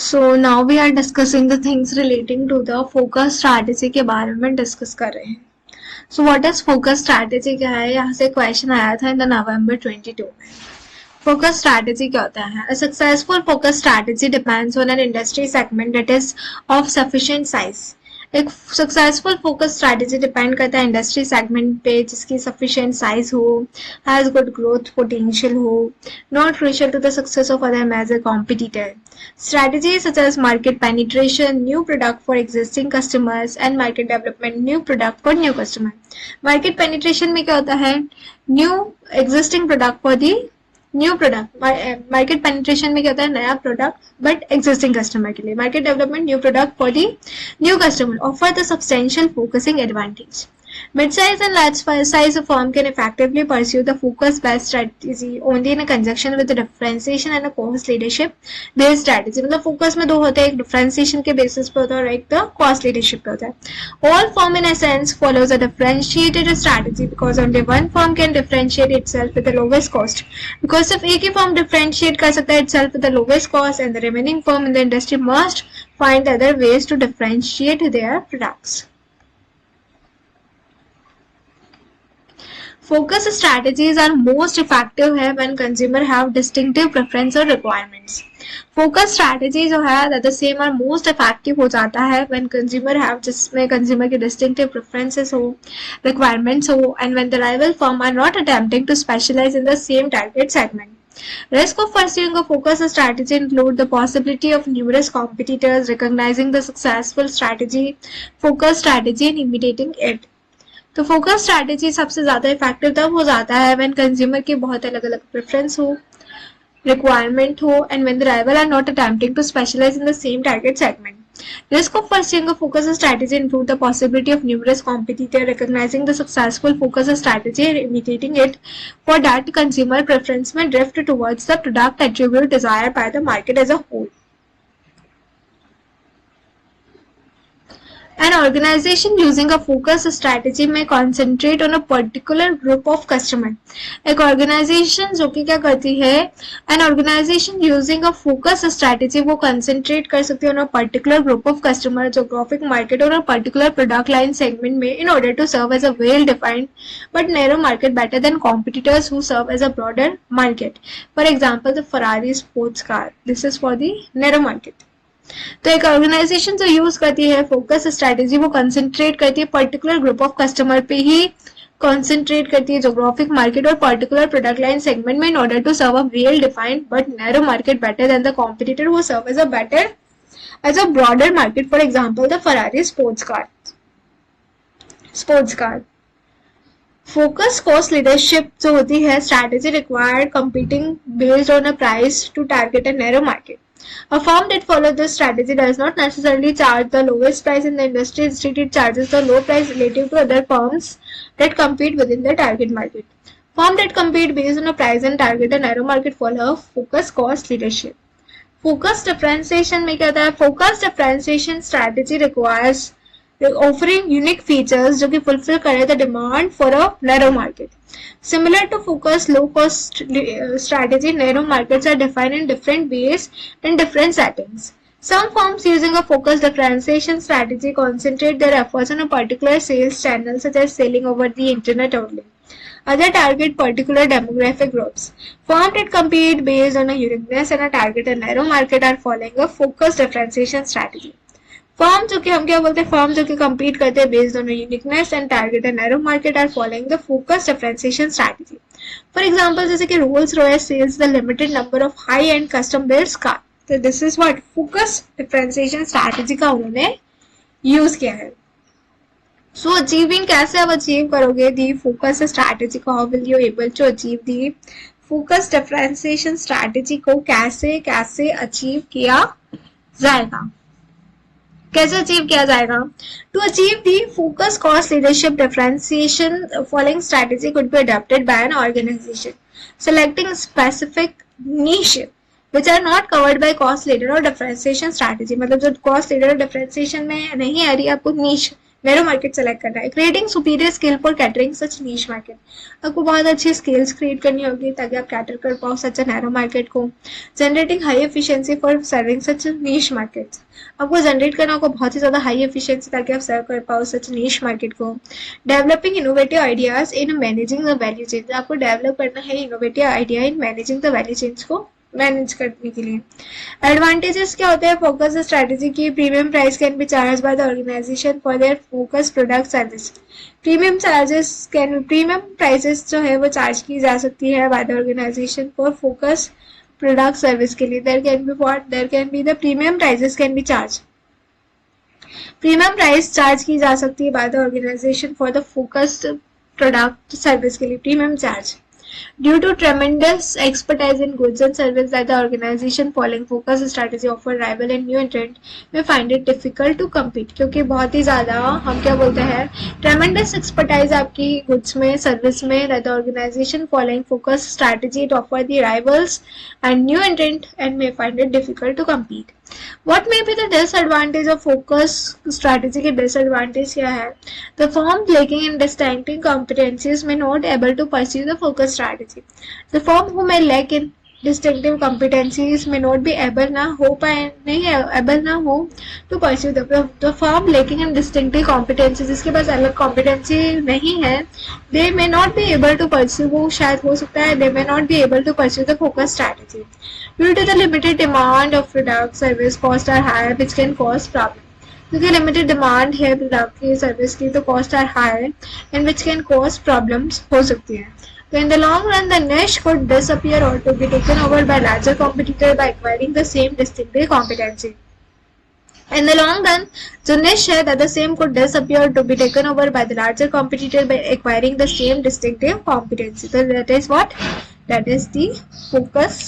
So now we are discussing the things relating to the focus strategy के बारे में discuss कर रहे हैं. So what is focus strategy क्या है, यहाँ से क्वेश्चन आया था इन द नवंबर 22 में. फोकस स्ट्रैटेजी क्या होता है? A successful focus strategy depends on an industry segment that is of sufficient size. एक सक्सेसफुल फोकस स्ट्रैटेजी डिपेंड करता है इंडस्ट्री सेगमेंट पे जिसकी सफिशिएंट साइज हो, हैज गुड ग्रोथ पोटेंशियल हो, not crucial to the success of other major competitor. Strategies such as market penetration, new product for existing customers and market development, new product for new customer. Market penetration में क्या होता है? New existing product for the new product. Market penetration में क्या होता है? नया product but existing customer के लिए. Market development, new product for the new customer offer the substantial focusing advantage. Mid-size and large-size firm can effectively pursue the focus-based strategy only in a conjunction with the differentiation and a cost leadership-based strategy. मतलब focus में दो होते हैं, एक differentiation के basis पे होता है और एक the cost leadership पे होता है. All firm in essence follows a differentiated strategy because only one firm can differentiate itself with the lowest cost. Because सिर्फ एक ही firm differentiate कर सकता है itself with the lowest cost and the remaining firm in the industry must find other ways to differentiate their products. Focus strategies are most effective है when consumer have distinctive preference or requirements. Focus strategy जो है that the same are most effective हो जाता है when consumer have जिसमें consumer के distinctive preferences हो, requirements हो, and when the rival firm are not attempting to specialize in the same target segment. Risk of pursuing a focus strategy include the possibility of numerous competitors recognizing the successful strategy, focus strategy and imitating it. तो focus strategy सबसे ज्यादा effective तब हो जाता है when consumer के बहुत अलग अलग प्रेफरेंस हो, रिक्वायरमेंट हो, and when the rival are not attempting to specialise in the same target segment. Risk of pursuing a focus strategy include the possibility of numerous competitors recognizing the successful focus strategy and imitating it. For that, consumer preference may drift towards the product attribute desired by the market as a whole. An organization using a focus strategy may concentrate on a particular group of customer. एक organization जो कि क्या करती है, an organization using a focus strategy वो concentrate कर सकती है on a particular group of customer, geographic market और a particular product line segment में in order to serve as a well-defined but narrow market better than competitors who serve as a broader market. For example, the Ferrari sports car. This is for the narrow market. तो एक organisation जो use करती है focus strategy वो concentrate करती है particular group of customer पे ही concentrate करती है जोग्राफिक मार्केट और पर्टिकुलर प्रोडक्ट लाइन सेगमेंट में in order to serve a well defined but narrow market better than the competitor who serve as a broader market. For example the Ferrari sports car. Focus cost leadership जो होती है strategy required competing based on a price to target a narrow market. A firm that follows this strategy does not necessarily charge the lowest price in the industry. Instead, it charges the low price relative to other firms that compete within the target market. Firms that compete based on a price and target a narrow market follow focus cost leadership. Focus differentiation में क्या होता है? Focus differentiation strategy requires offering unique features जो कि fulfill करे the demand for a narrow market. Similar to focus low cost strategy, narrow markets are defined in different ways in different settings. Some firms using a focused differentiation strategy concentrate their efforts on a particular sales channel such as selling over the internet only. Other target particular demographic groups. Firms that compete based on a uniqueness and a target a narrow market are following a focused differentiation strategy. Firm जो कि हम क्या बोलते हैं, firm जो कि compete करते हैं based on a uniqueness and target a narrow market are following the focused differentiation strategy. For example, जैसे कि Rolls Royce sells the limited number of high-end custom built car. तो this is what focus differentiation strategy का उन्होंने use किया है. So achieving कैसे आप achieve करोगे the focus strategy को, how will you able to achieve the focus differentiation strategy को कैसे achieve किया जाएगा, कैसे अचीव किया जाएगा? To achieve the focus cost leadership differentiation following strategy could be adopted by an organisation selecting specific niche which are not covered by cost leader और differentiation strategy. मतलब जो cost leader और differentiation में नहीं आ रही, आपको niche नैरो मार्केट सेलेक्ट करना है। Creating superior skill for catering such niche market, आपको बहुत अच्छी स्किल्स क्रिएट करनी होगी ताकि आप कैटर कर पाओ सच नैरो मार्केट को। Generating high efficiency for serving such niche market, आपको जनरेट करना होगा बहुत ही ज्यादा हाई एफिशिएंसी ताकि आप सर्व कर पाओ सच नीश मार्केट को। Developing innovative ideas in managing the value chain, आपको डेवलप करना है innovative idea in managing the value chains को मैनेज करने के लिए। एडवांटेजेस क्या होते हैं फोकस स्ट्रेटेजी की? Premium price can be charge by the organisation for their focus product service, premium prices जो है वो चार्ज की जा सकती है by the organisation for focus product service के लिए। There can be the premium prices can be charge, premium price charge की जा सकती है by the organisation for the focus product service के लिए, premium charge. Due to tremendous expertise in goods and services that the organization following focus strategy offer rival and new entrant may find it difficult to compete, क्योंकि बहुत ही ज़्यादा हम क्या बोलते हैं tremendous expertise आपकी goods में service में that the organization following focus strategy to offer the rivals and new entrant and may find it difficult to compete. What may be the disadvantage of focus strategy के disadvantage क्या है? The firm lacking in distinctive competencies may not able to pursue the focus strategy. The firm who may lack in distinctive competencies may not be able ना हो to pursue the firm lacking in distinctive competencies, जिसके पास अलग competency नहीं है, they may not be able to pursue, वो शायद हो सकता है they may not be able to pursue the focus strategy due to the limited demand of product service cost are higher which can cause problem, क्योंकि limited demand है product की service की तो cost are high and which can cause problems हो सकती है। तो in the long run the niche could disappear or to be taken over by larger competitor by acquiring the same distinctive competency. In the long run, जो niche है that the same could disappear to be taken over by the larger competitor by acquiring the same distinctive competency. So that is what? That is the focus,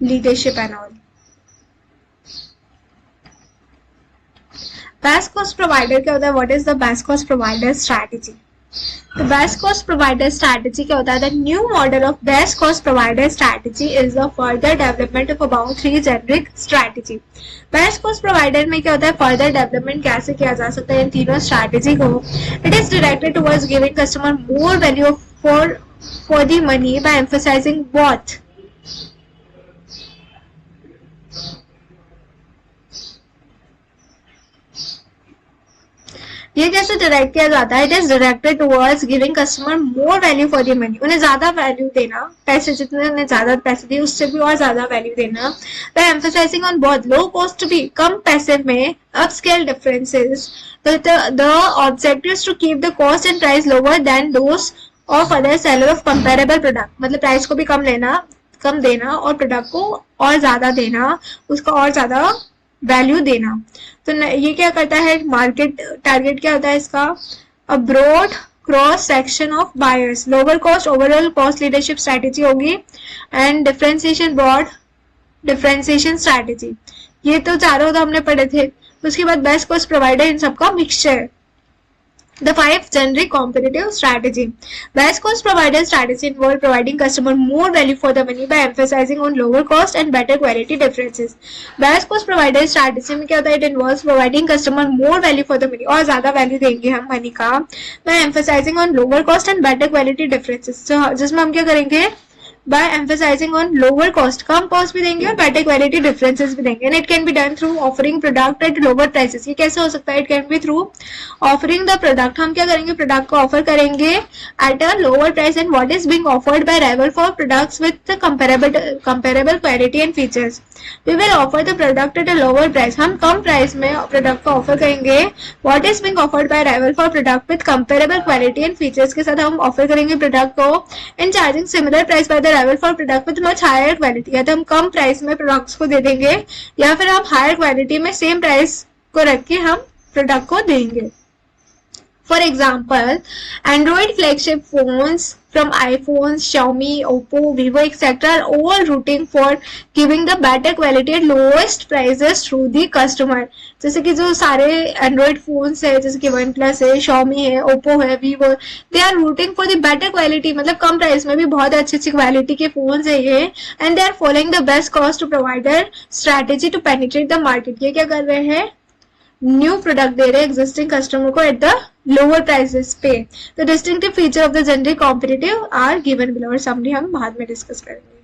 leadership and all. Best cost provider क्या होता है? What is the best cost provider strategy? The best cost provider strategy क्या होता है? The new model of best cost provider strategy is the further development of about 3 generic strategy. Best cost provider में क्या होता है? Further development कैसे किया जा सकता है इन तीनों strategy को? It is directed towards giving customer more value for the money by emphasizing both ये कैसे डायरेक्ट किया जाता है? It is directed towards giving customer more value for the money, उन्हें ज्यादा वैल्यू देना, पैसे जितने उन्हें ज्यादा पैसे दिए उससे भी और ज्यादा वैल्यू देना। By emphasising on both low cost भी कम पैसे में upscale differences, the objective is to keep the cost and price lower than those of other seller of comparable product, मतलब प्राइस को भी कम देना और प्रोडक्ट को और ज्यादा देना, उसका और ज्यादा वैल्यू देना। तो ये क्या करता है? मार्केट टारगेट क्या होता है इसका? A broad cross section of buyers, lower cost overall cost leadership strategy होगी and differentiation broad differentiation strategy. ये तो चारों तो हमने पढ़े थे। उसके बाद बेस्ट कॉस्ट प्रोवाइडर इन सबका mixture. The 5 generic competitive strategy. Best cost provider strategy involve providing customer more value for the money by emphasizing on lower cost and better quality differences. Best cost provider strategy में क्या होता है? It involves providing customer more value for the money, और ज्यादा value देंगे हम money का by emphasizing on lower cost and better quality differences. So जिसमें हम क्या करेंगे? by emphasizing on lower cost, come cost भी देंगे और better quality differences भी देंगे, and it can be done through offering product at lower prices. ये कैसे हो सकता है? It can be through offering the product. हम क्या करेंगे? प्रोडक्ट को ऑफर करेंगे at a lower price and what is being offered by rival for products with the comparable quality and features. We will offer the product at a lower price. हम कम price में product को offer करेंगे what is being offered by rival for product with comparable quality and features के साथ हम offer करेंगे product को and charging similar price by the rival for product with much higher quality. या तो हम कम प्राइस में प्रोडक्ट्स को दे देंगे या फिर हम हायर क्वालिटी में सेम प्राइस को रख के हम प्रोडक्ट को देंगे। For example, Android flagship phones from iPhone, Xiaomi, Oppo, Vivo, etc. are all rooting for giving the better quality at lowest prices through the customer. जैसे कि जो सारे Android phones है, जैसे कि OnePlus है, Xiaomi है, Oppo है, Vivo, they are rooting for the better quality, मतलब कम प्राइस में भी बहुत अच्छी क्वालिटी के फोन्स है ये, and they are following the best cost provider strategy to penetrate the market. ये क्या कर रहे हैं? न्यू प्रोडक्ट दे रहे हैं एग्जिस्टिंग कस्टमर को एट द लोअर प्राइसेस पे. The distinctive feature of the generic competitive are given below. और समरी हम बाद में डिस्कस करेंगे.